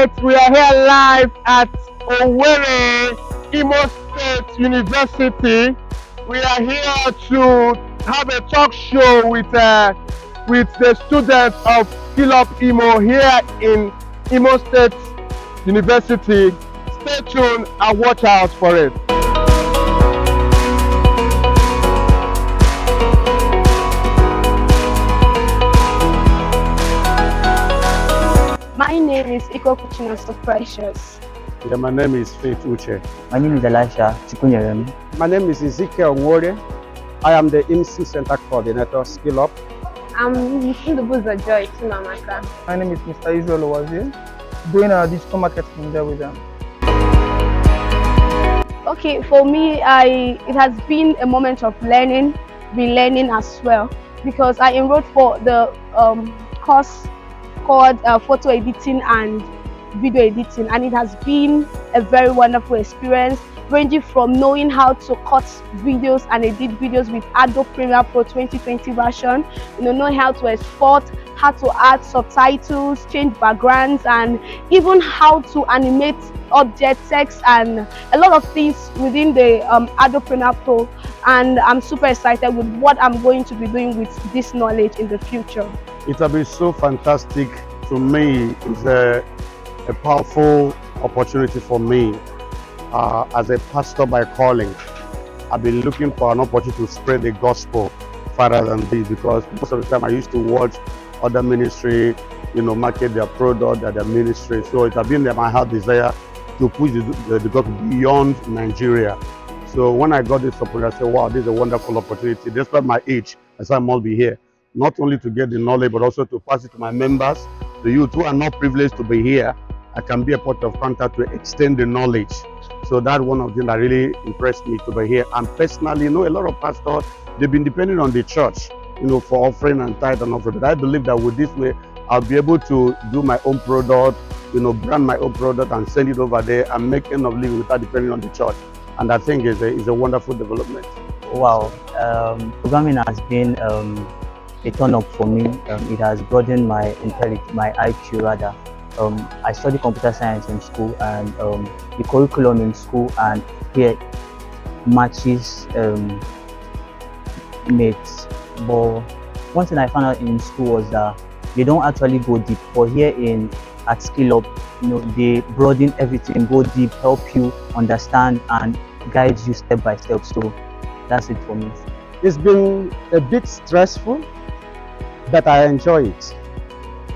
right, we are here live at Owerri, Imo State University. We are here to have a talk show with the students of skillupimo here in Imo State University. Stay tuned and watch out for it. My name is Iko Kuchinoso Precious. Yeah, my name is Faith Uche. My name is Elisha Chikunyeremi. My name is Ezekiel Nwore. I am the IMSU Center Coordinator, Skill Up. I'm Ndubuzo Joy Chimamaka. My name is Mr. Israel Owazir, doing a digital marketing there with them. Okay, for me, it has been a moment of learning, relearning as well, because I enrolled for the course called photo editing and video editing, and it has been a very wonderful experience, ranging from knowing how to cut videos and edit videos with Adobe Premiere Pro 2020 version, knowing how to export, how to add subtitles, change backgrounds, and even how to animate object text and a lot of things within the Adobe Premiere Pro. And I'm super excited with what I'm going to be doing with this knowledge in the future. It will be so fantastic. To me, it's a powerful opportunity for me as a pastor by calling. I've been looking for an opportunity to spread the gospel further than this, because most of the time I used to watch other ministry, market their product and their ministry. So it has been my heart desire to push the gospel beyond Nigeria. So when I got this opportunity, I said, wow, this is a wonderful opportunity. Despite my age, I said I must be here, not only to get the knowledge, but also to pass it to my members, the youth who are not privileged to be here. I can be a point of contact to extend the knowledge. So that's one of the things that really impressed me to be here. And personally, a lot of pastors, they've been depending on the church, for offering and tithe and offering. But I believe that with this way, I'll be able to do my own product, brand my own product and send it over there and make enough living without depending on the church. And I think is a wonderful development. Wow, programming has been a turn up for me. It has broadened my intelligence, my IQ rather. I studied computer science in school, and the curriculum in school and here matches mates. But one thing I found out in school was that they don't actually go deep. But here at Skill Up, they broaden everything, go deep, help you understand and guide you step by step. So that's it for me. It's been a bit stressful, but I enjoy it.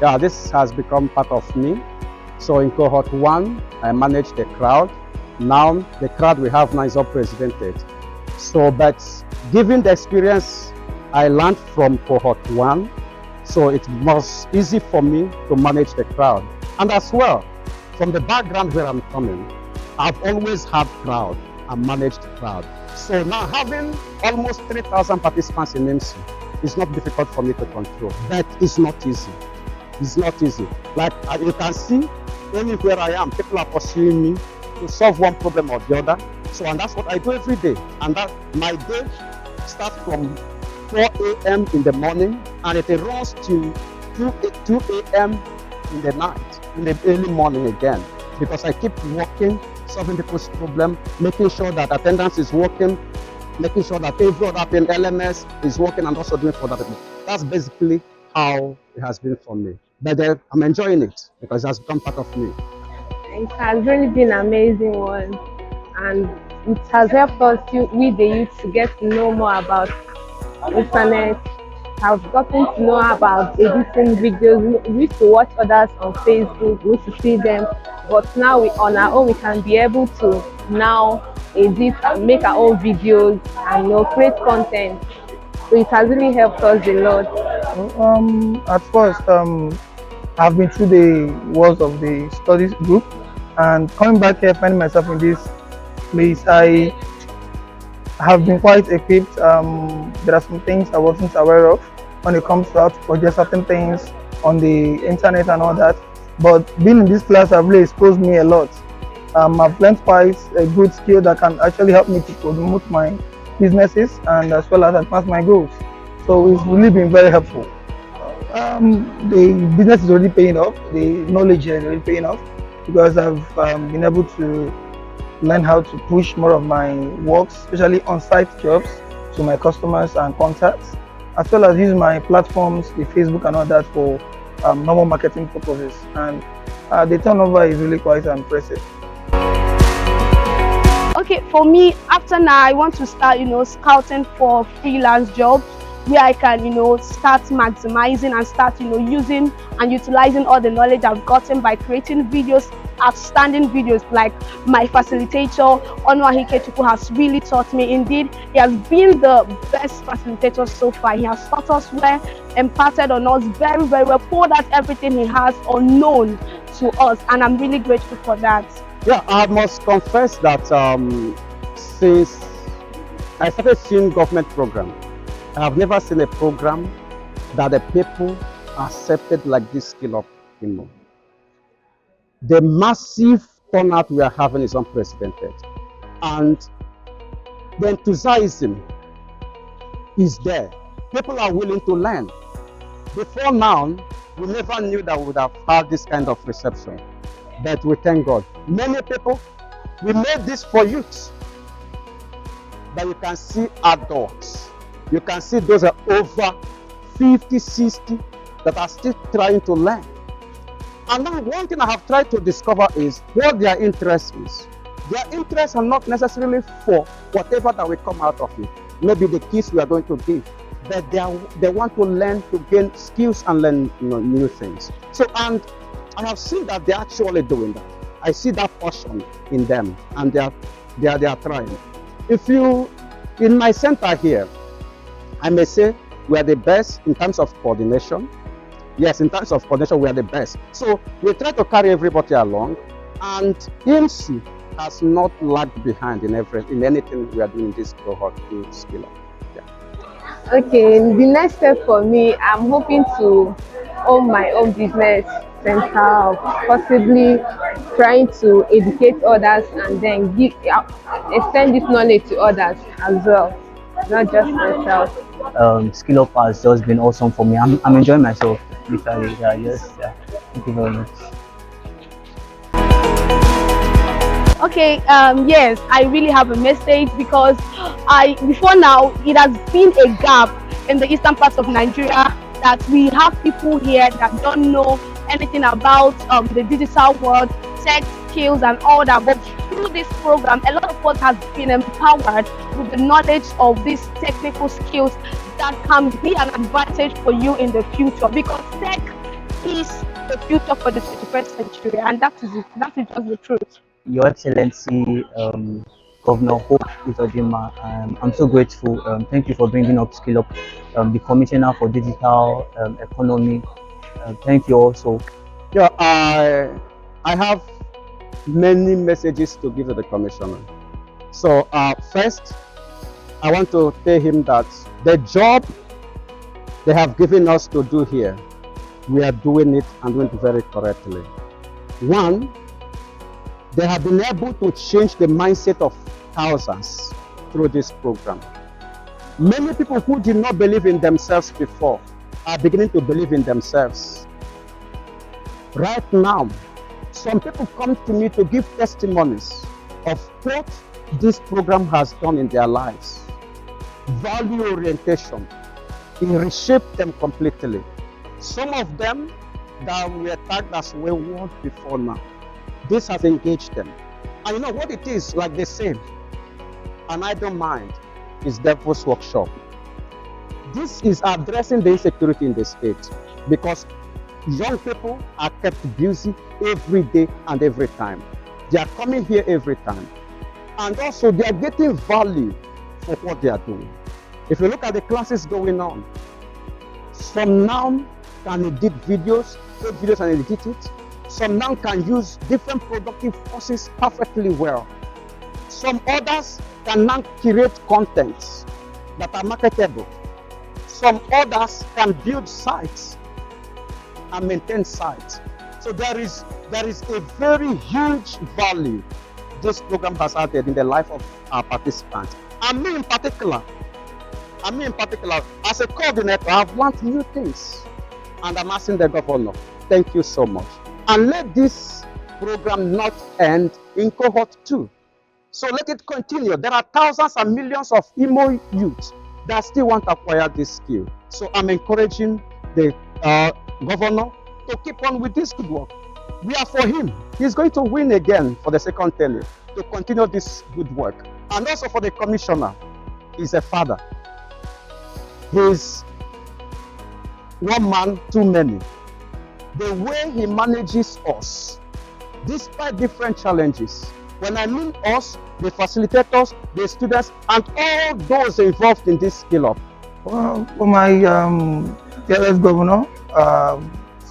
Yeah, this has become part of me. So in cohort 1, I manage the crowd. Now the crowd we have now is unprecedented. So, but given the experience I learned from cohort 1, so it was easy for me to manage the crowd. And as well, from the background where I'm coming, I've always had crowd and managed the crowd. So now having almost 3,000 participants in IMSU, it's not difficult for me to control, but it's not easy. It's not easy. Like you can see, anywhere I am, people are pursuing me to solve one problem or the other. So, and that's what I do every day. And that my day starts from 4 a.m. in the morning, and it runs to 2 a.m. in the night, in the early morning again, because I keep working, solving people's problem, making sure that attendance is working, making sure that every other thing, LMS is working, and also doing for other people. That's basically how it has been for me. But I'm enjoying it because it has become part of me. It has really been an amazing one, and it has helped us, we the youth, to get to know more about internet. I've gotten to know about editing videos. We used to watch others on Facebook, we used to see them, but now on our own we can be able to now edit and make our own videos and create content. So it has really helped us a lot. At first, I've been through the walls of the studies group, and coming back here, finding myself in this place, I have been quite equipped. There are some things I wasn't aware of when it comes to how to project certain things on the internet and all that. But being in this class has really exposed me a lot. I've learned quite a good skill that can actually help me to promote my businesses and as well as advance my goals. So it's really been very helpful. The business is already paying off, the knowledge is already paying off. because I've been able to learn how to push more of my works, especially on-site jobs, to my customers and contacts, as well as use my platforms, the Facebook and all that, for normal marketing purposes. And the turnover is really quite impressive. Okay, for me, after now, I want to start, scouting for freelance jobs where I can, start maximizing and start, using and utilizing all the knowledge I've gotten by creating videos, outstanding videos like my facilitator, Onuahike Chukwu, has really taught me. Indeed, he has been the best facilitator so far. He has taught us well, imparted on us very, very well, poured out everything he has unknown to us, and I'm really grateful for that. Yeah, I must confess that since I started seeing government program, I have never seen a program that the people accepted like this skillupimo. The massive turnout we are having is unprecedented, and the enthusiasm is there. People are willing to learn. Before now, we never knew that we would have had this kind of reception, but we thank God. Many people, we made this for youth, but you can see adults. You can see those are over 50, 60 that are still trying to learn. And now one thing I have tried to discover is what their interest is. Their interests are not necessarily for whatever that will come out of it. Maybe the keys we are going to give, but they want to learn, to gain skills and learn new things. So, and I have seen that they're actually doing that. I see that passion in them, and they are trying. If you, in my center here, I may say we are the best in terms of coordination. Yes, in terms of coordination, we are the best. So we try to carry everybody along, and IMSU has not lagged behind in anything we are doing in this cohort to scale up. Yeah. Okay, the next step for me, I'm hoping to own my own business center, possibly trying to educate others and then extend this knowledge to others as well, not just myself. Skill Up has just been awesome for me. I'm enjoying myself, literally. Yeah, yes, yeah. Thank you very much. Okay, yes, I really have a message, because before now, it has been a gap in the eastern part of Nigeria, that we have people here that don't know anything about the digital world, tech skills and all that. But through this program, a lot of us has been empowered with the knowledge of these technical skills that can be an advantage for you in the future, because tech is the future for the 21st century, and that is it. That is just the truth. Your Excellency, Governor Hope Uzodinma, I'm so grateful. Thank you for bringing up Skill Up, the Commissioner for Digital Economy. Thank you also. Yeah, I have many messages to give to the Commissioner. So first, I want to tell him that the job they have given us to do here, we are doing it and doing it very correctly. One, they have been able to change the mindset of thousands through this program. Many people who did not believe in themselves before are beginning to believe in themselves. Right now, some people come to me to give testimonies of what this program has done in their lives. Value orientation, it reshaped them completely. Some of them that were tagged as wayward before now, this has engaged them. And you know what it is, like they say, and I don't mind, is devil's workshop. This is addressing the insecurity in the state, because young people are kept busy every day and every time. They are coming here every time. And also they are getting value for what they are doing. If you look at the classes going on, some now can edit videos, take videos and edit it. Some now can use different productive forces perfectly well. Some others can now curate contents that are marketable. Some others can build sites and maintain sites. So there is a very huge value this program has added in the life of our participants. And me in particular, as a coordinator, I have learned new things. And I'm asking the governor, thank you so much. And let this program not end in cohort 2. So let it continue. There are thousands and millions of IMO youth that still want to acquire this skill. So I'm encouraging the governor to keep on with this good work. We are for him. He's going to win again for the second tenure to continue this good work. And also for the commissioner, he's a father. He's one man too many. The way he manages us, despite different challenges. When I mean us, the facilitators, the students, and all those involved in this skill up. Well, for my fearless governor,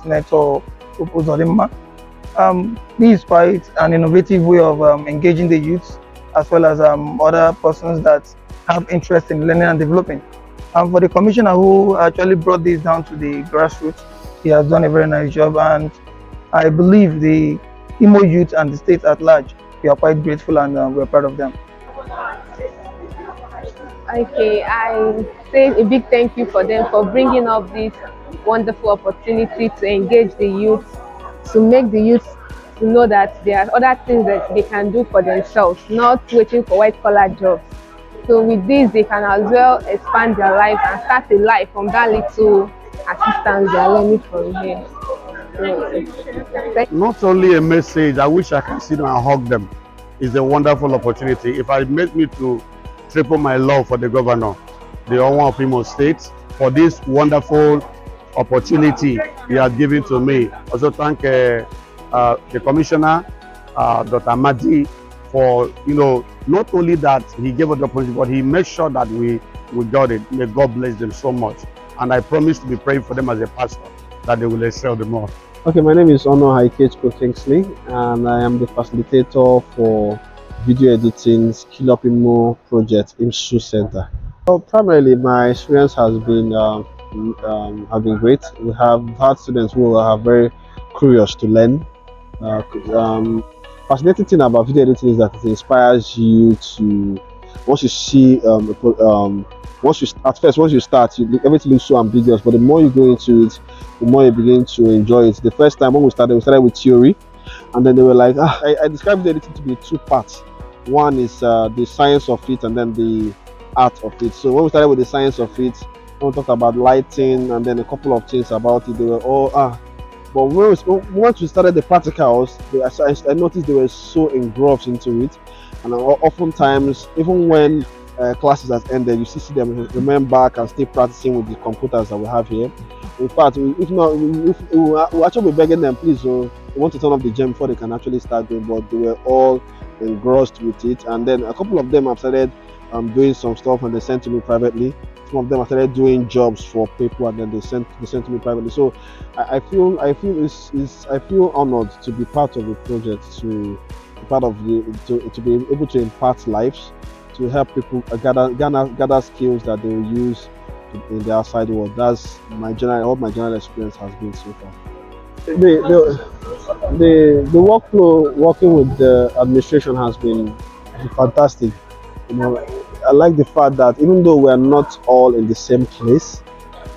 Senator Opozodimma, this is quite an innovative way of engaging the youth as well as other persons that have interest in learning and developing. For the commissioner who actually brought this down to the grassroots, he has done a very nice job, and I believe the IMO youth and the state at large, we are quite grateful and we're proud of them. Okay, I say a big thank you for them for bringing up this wonderful opportunity to engage the youth, to make the youth to know that there are other things that they can do for themselves, not waiting for white-collar jobs. So with this, they can as well expand their lives and start a life from that little assistance they are learning from here. So, Not only a message, I wish I can sit down and hug them. It's a wonderful opportunity. If I make me to triple my love for the governor, the owner of Imo State, for this wonderful opportunity he has given to me. Also thank the commissioner, Dr. Madi, for not only that he gave us the opportunity, but he made sure that we got it. May God bless them so much. And I promise to be praying for them as a pastor, that they will excel the more. Okay, my name is Ono Haikechko Kingsley, and I am the facilitator for video editing skillupimo project IMSU Center. So primarily, my experience has been great. We have had students who are very curious to learn. Fascinating thing about video editing is that it inspires you to, once you see once you start, everything looks so ambiguous, but the more you go into it, the more you begin to enjoy it. The first time when we started with theory, and then they were like, I described video editing to be two parts. One is the science of it, and then the art of it. So when we started with the science of it, when we talked about lighting and then a couple of things about it, they were all but once we started the practicals, I noticed they were so engrossed into it, and oftentimes, even when classes has ended, you see them remain back and stay practicing with the computers that we have here. In fact, if not, we'll actually be begging them, please, we want to turn off the gem before they can actually start doing, but they were all engrossed with it. And then a couple of them have started doing some stuff, and they sent to me privately. Some of them have started doing jobs for people, and then they sent to me privately. So I feel honored to be part of the project, to be able to impart lives, to help people gather skills that they will use in the outside world. That's what my general experience has been so far. The workflow working with the administration has been fantastic. I like the fact that even though we are not all in the same place,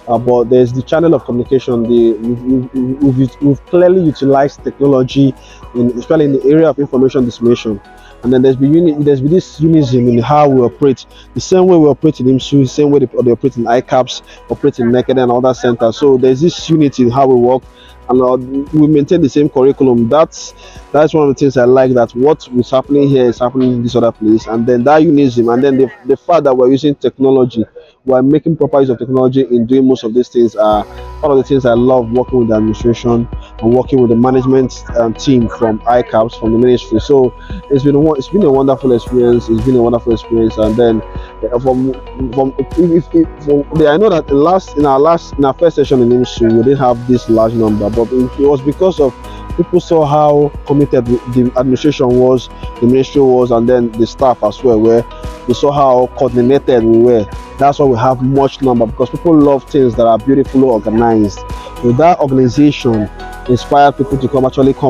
but there's the channel of communication. We've clearly utilized technology, especially in the area of information dissemination. And then there's been this unison in how we operate. The same way we operate in IMSU, the same way they operate in ICAPS, operate in NECAD and other centers. So there's this unity in how we work, and we maintain the same curriculum. That's one of the things I like, that what is happening here is happening in this other place. And then that unison, and then the fact that we're using technology, we're making proper use of technology in doing most of these things, are one of the things I love working with the administration and working with the management team from ICAPS, from the ministry. So it's been a wonderful experience. And then I know that in our first session in IMSU, we didn't have this large number, but it was because of people saw how committed the administration was, the ministry was, and then the staff as well, where they saw how coordinated we were. That's why we have much number, because people love things that are beautifully organized. So that organization inspired people to come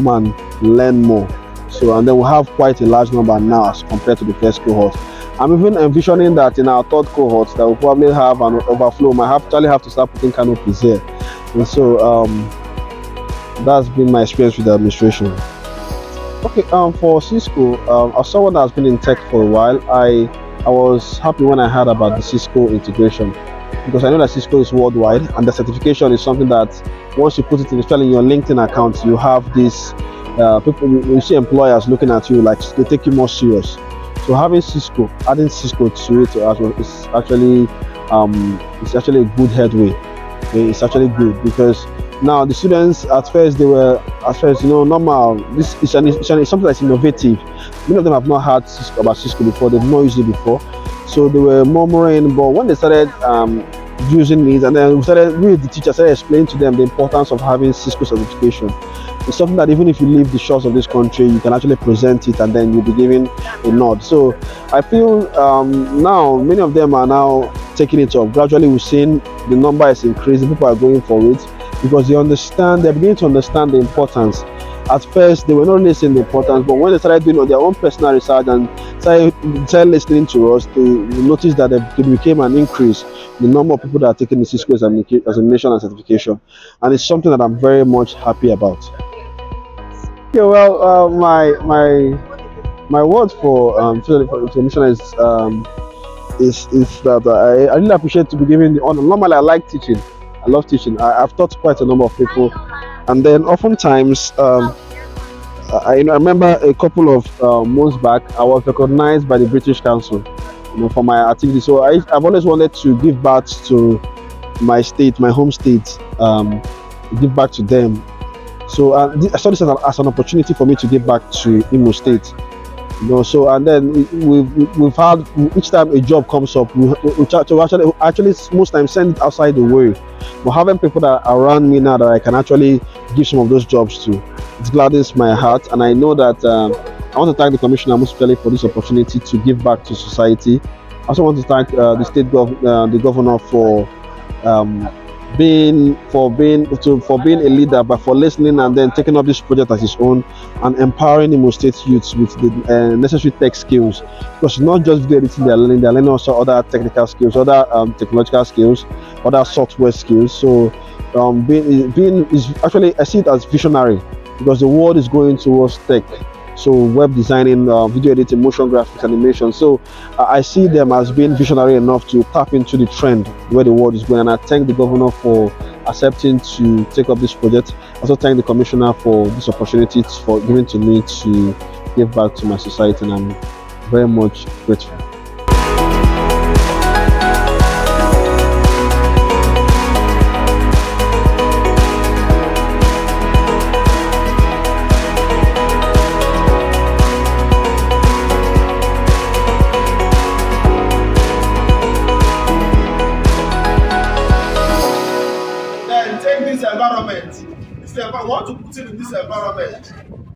and learn more. So, and then we have quite a large number now as compared to the first cohort. I'm even envisioning that in our third cohort that we'll probably have an overflow. Might have to start putting canopies here. And so that's been my experience with the administration. Okay, for Cisco, as someone that's been in tech for a while, I was happy when I heard about the Cisco integration because I know that Cisco is worldwide and the certification is something that once you put it in, especially in your LinkedIn account, you have this people you see employers looking at you like they take you more serious. So having Cisco, adding Cisco to it as well is actually it's actually a good headway. It's actually good because now the students at first they were at first normal. This is it's something that's innovative. Many of them have not heard about Cisco before. They've not used it before, so they were murmuring. But when they started using it, and then we started, we the teacher started explaining to them the importance of having Cisco certification. It's something that even if you leave the shores of this country, you can actually present it, and then you'll be given a nod. So I feel now many of them are now taking it up. Gradually, we've seen the number is increasing. People are going for it because they're beginning to understand the importance. At first, they were not really seeing the importance, but when they started doing their own personal research and started listening to us, they noticed that there became an increase in the number of people that are taking the Cisco examination and certification, and it's something that I'm very much happy about. Okay, well, my word for information is that I really appreciate to be given the honor. Normally, I like teaching. I love teaching. I've taught quite a number of people, and then oftentimes, I remember a couple of months back, I was recognized by the British Council, for my activity. So I've always wanted to give back to my state, my home state, give back to them. So I saw this as an opportunity for me to give back to Imo State. So and then we've had each time a job comes up, we try to actually most times send it outside the way. But having people that are around me now that I can actually give some of those jobs to, it gladdens my heart, and I know that I want to thank the commissioner most especially for this opportunity to give back to society. I also want to thank the governor for um, being a leader, but for listening and then taking up this project as his own and empowering Imo State youths with the necessary tech skills. Because it's not just video editing they're learning also other technical skills, other technological skills, other software skills. So being is actually, I see it as visionary because the world is going towards tech. So web designing, video editing, motion graphics, animation. So I see them as being visionary enough to tap into the trend where the world is going. And I thank the governor for accepting to take up this project. I also thank the commissioner for this opportunity for giving to me to give back to my society, and I'm very much grateful. Then take this environment. I want to put it in this environment.